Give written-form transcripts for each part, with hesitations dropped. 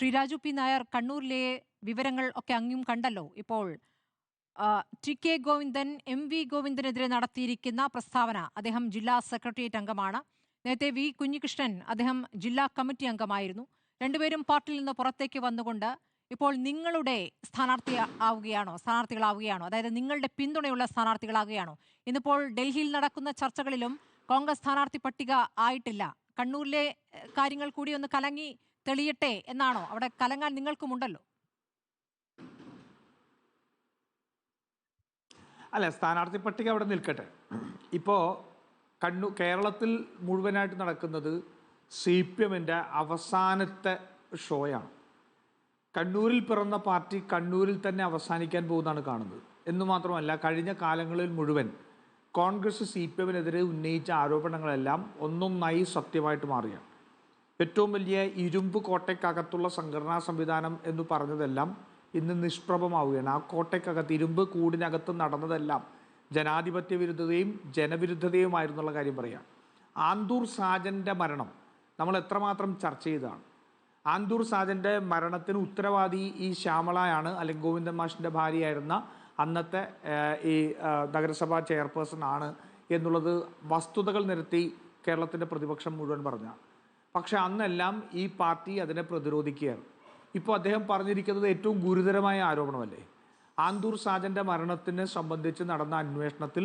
Sreeraju P Nair, കണ്ണൂരിലെ വിവരങ്ങൾ ഒക്കെ അങ്ങും കണ്ടല്ലോ. ഇപ്പോൾ T K Govindan, M V ഗോവിന്ദനെതിരെ നടത്തിയിരിക്കുന്ന പ്രസ്താവന, അദ്ദേഹം ജില്ലാ സെക്രട്ടേറിയറ്റ് അംഗമാണ്. നേരത്തെ വി കുഞ്ഞികൃഷ്ണൻ, അദ്ദേഹം ജില്ലാ കമ്മിറ്റി അംഗമായിരുന്നു. രണ്ടുപേരും പാർട്ടിയിൽ നിന്ന് പുറത്തേക്ക് വന്നുകൊണ്ട് ഇപ്പോൾ നിങ്ങളുടെ സ്ഥാനാർത്ഥികളാവുകയാണോ? അതായത് നിങ്ങളുടെ പിന്തുണയുള്ള സ്ഥാനാർത്ഥികളാവുകയാണോ? ഇന്നിപ്പോൾ ഡൽഹിയിൽ നടക്കുന്ന ചർച്ചകളിലും കോൺഗ്രസ് സ്ഥാനാർത്ഥി പട്ടിക ആയിട്ടില്ല. കണ്ണൂരിലെ കാര്യങ്ങൾ കൂടി ഒന്ന് കലങ്ങി തെളിയട്ടെ എന്നാണോ? അവിടെ കലങ്ങാൻ നിങ്ങൾക്കുമുണ്ടല്ലോ. അല്ല, സ്ഥാനാർത്ഥി പട്ടിക അവിടെ നിൽക്കട്ടെ. ഇപ്പോൾ കേരളത്തിൽ മുഴുവനായിട്ട് നടക്കുന്നത് CPM-ൻ്റെ അവസാനത്തെ ഷോയാണ്. കണ്ണൂരിൽ പിറന്ന പാർട്ടി കണ്ണൂരിൽ തന്നെ അവസാനിക്കാൻ പോകുന്നതാണ് കാണുന്നത്. എന്നു മാത്രമല്ല, കഴിഞ്ഞ കാലങ്ങളിൽ മുഴുവൻ കോൺഗ്രസ് CPM-നെതിരെ ഉന്നയിച്ച ആരോപണങ്ങളെല്ലാം ഒന്നൊന്നായി സത്യമായിട്ട് മാറുകയാണ്. ഏറ്റവും വലിയ ഇരുമ്പ് കോട്ടയ്ക്കകത്തുള്ള സംഘടനാ സംവിധാനം എന്ന് പറഞ്ഞതെല്ലാം ഇന്ന് നിഷ്പ്രഭമാവുകയാണ്. ആ കോട്ടയ്ക്കകത്ത്, ഇരുമ്പ് കൂടിനകത്ത് നടന്നതെല്ലാം ജനാധിപത്യ വിരുദ്ധതയും ജനവിരുദ്ധതയുമായിരുന്നുള്ള കാര്യം പറയാം. ആന്തൂർ സാജൻ്റെ മരണം നമ്മൾ എത്രമാത്രം ചർച്ച ചെയ്തതാണ്. ആന്തൂർ സാജൻ്റെ മരണത്തിന് ഉത്തരവാദി ഈ ശ്യാമളയാണ്, അല്ലെങ്കിൽ ഗോവിന്ദൻ മാഷിൻ്റെ ഭാര്യയായിരുന്ന അന്നത്തെ ഈ നഗരസഭാ ചെയർപേഴ്സൺ ആണ് എന്നുള്ളത് വസ്തുതകൾ നിരത്തി കേരളത്തിൻ്റെ പ്രതിപക്ഷം മുഴുവൻ പറഞ്ഞാണ്. പക്ഷെ അന്നെല്ലാം ഈ പാർട്ടി അതിനെ പ്രതിരോധിക്കുകയാണ്. ഇപ്പോൾ അദ്ദേഹം പറഞ്ഞിരിക്കുന്നത് ഏറ്റവും ഗുരുതരമായ ആരോപണമല്ലേ? ആന്തൂർ സാജൻ്റെ മരണത്തിനെ സംബന്ധിച്ച് നടന്ന അന്വേഷണത്തിൽ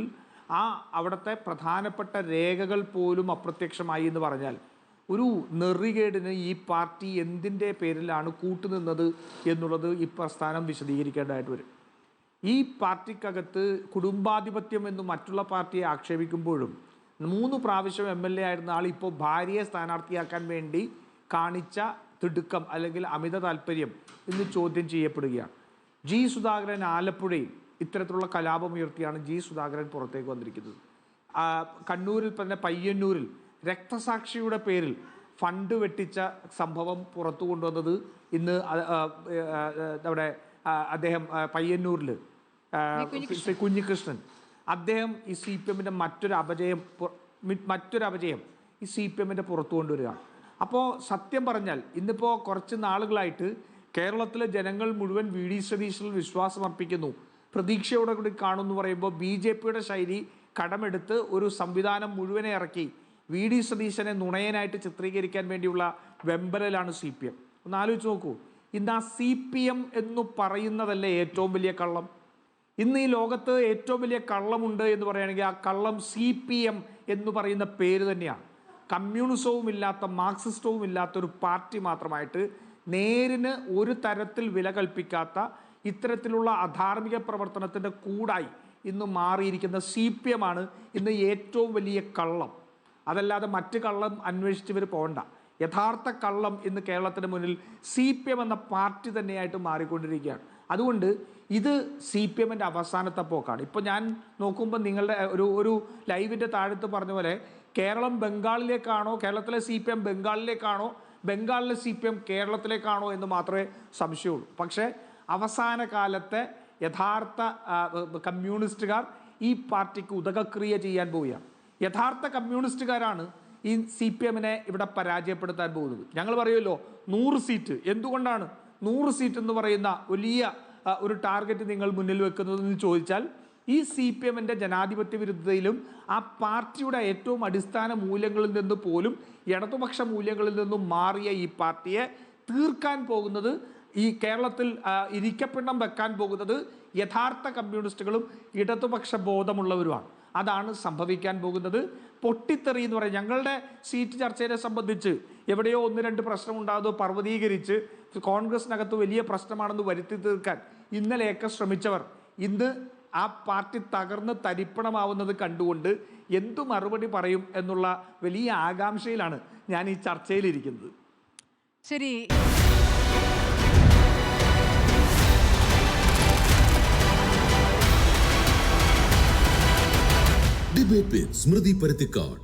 അവിടുത്തെ പ്രധാനപ്പെട്ട രേഖകൾ പോലും അപ്രത്യക്ഷമായി എന്ന് പറഞ്ഞാൽ ഒരു നെറികേടിന് ഈ പാർട്ടി എന്തിൻ്റെ പേരിലാണ് കൂട്ടുനിന്നത് എന്നുള്ളത് ഈ പ്രസ്ഥാനം വിശദീകരിക്കേണ്ടതായിട്ട് വരും. ഈ പാർട്ടിക്കകത്ത് കുടുംബാധിപത്യം എന്ന് മറ്റുള്ള പാർട്ടിയെ ആക്ഷേപിക്കുമ്പോഴും 3 പ്രാവശ്യം MLA ആയിരുന്ന ആൾ ഇപ്പോൾ ഭാര്യയെ സ്ഥാനാർത്ഥിയാക്കാൻ വേണ്ടി കാണിച്ച തിടുക്കം അല്ലെങ്കിൽ അമിത താല്പര്യം ഇന്ന് ചോദ്യം ചെയ്യപ്പെടുകയാണ്. ജി സുധാകരൻ ആലപ്പുഴയിൽ ഇത്തരത്തിലുള്ള കലാപമുയർത്തിയാണ് ജി സുധാകരൻ പുറത്തേക്ക് വന്നിരിക്കുന്നത്. കണ്ണൂരിൽ തന്നെ പയ്യന്നൂരിൽ രക്തസാക്ഷിയുടെ പേരിൽ ഫണ്ട് വെട്ടിച്ച സംഭവം പുറത്തു കൊണ്ടുവന്നത് ഇന്ന് അവിടെ അദ്ദേഹം പയ്യന്നൂരിൽ ശ്രീ കുഞ്ഞികൃഷ്ണൻ, അദ്ദേഹം ഈ CPM-ൻ്റെ മറ്റൊരു അപജയം ഈ CPM-ൻ്റെ പുറത്തു കൊണ്ടുവരികയാണ്. അപ്പോൾ സത്യം പറഞ്ഞാൽ ഇന്നിപ്പോൾ കുറച്ച് നാളുകളായിട്ട് കേരളത്തിലെ ജനങ്ങൾ മുഴുവൻ VD സതീശനിൽ വിശ്വാസം അർപ്പിക്കുന്നു, പ്രതീക്ഷയോടെ കൂടി കാണുമെന്ന് പറയുമ്പോൾ BJP-യുടെ ശൈലി കടമെടുത്ത് ഒരു സംവിധാനം മുഴുവനെ ഇറക്കി VD സതീശനെ നുണയനായിട്ട് ചിത്രീകരിക്കാൻ വേണ്ടിയുള്ള വെമ്പലിലാണ് CPM. ഒന്ന് ആലോചിച്ച് നോക്കൂ. ഇന്ന് ആ CPM എന്ന് പറയുന്നതല്ലേ ഏറ്റവും വലിയ കള്ളം? ഇന്ന് ഈ ലോകത്ത് ഏറ്റവും വലിയ കള്ളമുണ്ട് എന്ന് പറയുകയാണെങ്കിൽ ആ കള്ളം CPM എന്ന് പറയുന്ന പേര് തന്നെയാണ്. കമ്മ്യൂണിസവും ഇല്ലാത്ത, മാർക്സിസ്റ്റവും ഇല്ലാത്ത ഒരു പാർട്ടി മാത്രമായിട്ട് നേരിന് ഒരു തരത്തിൽ വില കൽപ്പിക്കാത്ത ഇത്തരത്തിലുള്ള അധാർമിക പ്രവർത്തനത്തിൻ്റെ കൂടായി ഇന്ന് മാറിയിരിക്കുന്ന CPM-ആണ് ഇന്ന് ഏറ്റവും വലിയ കള്ളം. അതല്ലാതെ മറ്റ് കള്ളം അന്വേഷിച്ച് ഇവർ പോകണ്ട. യഥാർത്ഥ കള്ളം ഇന്ന് കേരളത്തിന് മുന്നിൽ CPM എന്ന പാർട്ടി തന്നെയായിട്ട് മാറിക്കൊണ്ടിരിക്കുകയാണ്. അതുകൊണ്ട് ഇത് CPM-ൻ്റെ അവസാനത്തെ പോക്കാണ്. ഇപ്പോൾ ഞാൻ നോക്കുമ്പോൾ നിങ്ങളുടെ ഒരു ലൈവിൻ്റെ താഴത്ത് പറഞ്ഞ പോലെ കേരളം ബംഗാളിലേക്കാണോ, കേരളത്തിലെ CPM ബംഗാളിലേക്കാണോ, ബംഗാളിലെ CPM കേരളത്തിലേക്കാണോ എന്ന് മാത്രമേ സംശയമുള്ളൂ. പക്ഷേ അവസാന കാലത്തെ യഥാർത്ഥ കമ്മ്യൂണിസ്റ്റുകാർ ഈ പാർട്ടിക്ക് ഉദകക്രിയ ചെയ്യാൻ പോവുകയാണ്. യഥാർത്ഥ കമ്മ്യൂണിസ്റ്റുകാരാണ് ഈ CPM-നെ ഇവിടെ പരാജയപ്പെടുത്താൻ പോകുന്നത്. ഞങ്ങൾ പറയുമല്ലോ 100 സീറ്റ്. എന്തുകൊണ്ടാണ് 100 സീറ്റ് എന്ന് പറയുന്ന വലിയ ഒരു ടാർഗറ്റ് നിങ്ങൾ മുന്നിൽ വെക്കുന്നതെന്ന് ചോദിച്ചാൽ, ഈ CPM-ൻ്റെ ജനാധിപത്യ വിരുദ്ധതയിലും ആ പാർട്ടിയുടെ ഏറ്റവും അടിസ്ഥാന മൂല്യങ്ങളിൽ നിന്ന് പോലും ഇടതുപക്ഷ മൂല്യങ്ങളിൽ നിന്നും മാറിയ ഈ പാർട്ടിയെ തീർക്കാൻ പോകുന്നത്, ഈ കേരളത്തിൽ ഇരിക്കപ്പിണ്ണം വെക്കാൻ പോകുന്നത് യഥാർത്ഥ കമ്മ്യൂണിസ്റ്റുകളും ഇടതുപക്ഷ ബോധമുള്ളവരുമാണ്. അതാണ് സംഭവിക്കാൻ പോകുന്നത്. പൊട്ടിത്തെറി എന്ന് പറയും. ഞങ്ങളുടെ സീറ്റ് ചർച്ചയെ സംബന്ധിച്ച് എവിടെയോ 1-2 പ്രശ്നമുണ്ടാകുന്നത് പർവ്വതീകരിച്ച് കോൺഗ്രസിനകത്ത് വലിയ പ്രശ്നമാണെന്ന് വരുത്തി തീർക്കാൻ ഇന്നലെയൊക്കെ ശ്രമിച്ചവർ ഇന്ന് ആ പാർട്ടി തകർന്ന് തരിപ്പണമാവുന്നത് കണ്ടുകൊണ്ട് എന്തു മറുപടി പറയും എന്നുള്ള വലിയ ആകാംക്ഷയിലാണ് ഞാൻ ഈ ചർച്ചയിലിരിക്കുന്നത്. ശരി. ഡിബേറ്റ് വിത്ത് സ്മൃതി പരുത്തിക്കാട്.